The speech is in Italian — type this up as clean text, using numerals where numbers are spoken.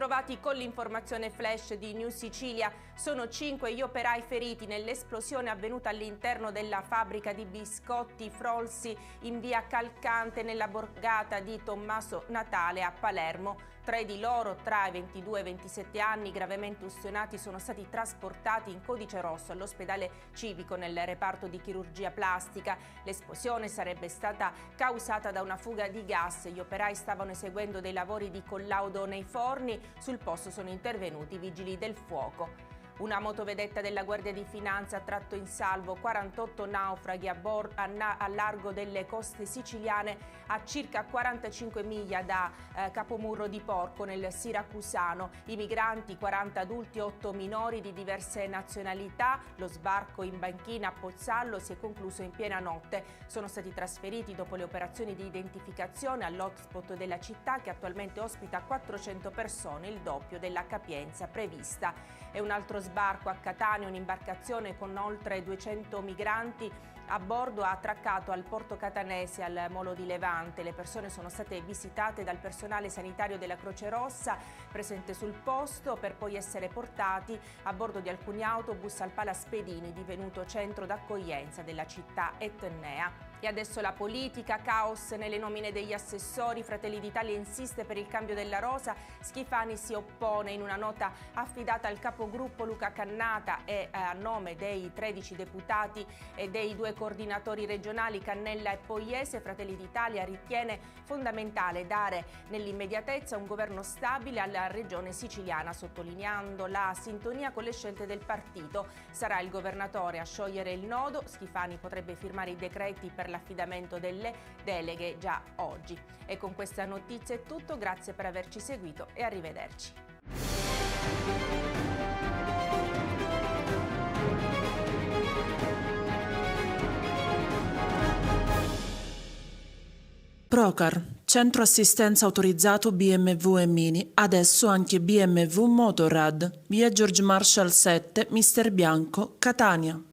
bentrovati con l'informazione flash di News Sicilia. Sono 5 gli operai feriti nell'esplosione avvenuta all'interno della fabbrica di biscotti Frolsi in via Calcante nella borgata di Tommaso Natale a Palermo. 3 di loro, tra i 22 e i 27 anni, gravemente ustionati, sono stati trasportati in codice rosso all'ospedale civico nel reparto di chirurgia plastica. L'esplosione sarebbe stata causata da una fuga di gas. Gli operai stavano eseguendo dei lavori di collaudo nei forni. Sul posto sono intervenuti i vigili del fuoco. Una motovedetta della Guardia di Finanza ha tratto in salvo 48 naufraghi a largo delle coste siciliane a circa 45 miglia da Capomurro di Porco nel Siracusano. I migranti, 40 adulti e 8 minori di diverse nazionalità. Lo sbarco in banchina a Pozzallo si è concluso in piena notte. Sono stati trasferiti dopo le operazioni di identificazione all'hotspot della città che attualmente ospita 400 persone, il doppio della capienza prevista. E un altro sbarco a Catania, un'imbarcazione con oltre 200 migranti a bordo ha attraccato al porto catanese al molo di Levante. Le persone sono state visitate dal personale sanitario della Croce Rossa presente sul posto per poi essere portati a bordo di alcuni autobus al Palaspedini, divenuto centro d'accoglienza della città etnea. E adesso la politica, caos nelle nomine degli assessori. Fratelli d'Italia insiste per il cambio della rosa, Schifani si oppone. In una nota affidata al capogruppo Luca Cannata e a nome dei 13 deputati e dei 2 coordinatori regionali Cannella e Pogliese, Fratelli d'Italia ritiene fondamentale dare nell'immediatezza un governo stabile alla regione siciliana, sottolineando la sintonia con le scelte del partito. Sarà il governatore a sciogliere il nodo. Schifani potrebbe firmare i decreti per l'affidamento delle deleghe già oggi. E con questa notizia è tutto, grazie per averci seguito e arrivederci. Procar, centro assistenza autorizzato BMW e Mini, adesso anche BMW Motorrad, via George Marshall 7, Mister Bianco, Catania.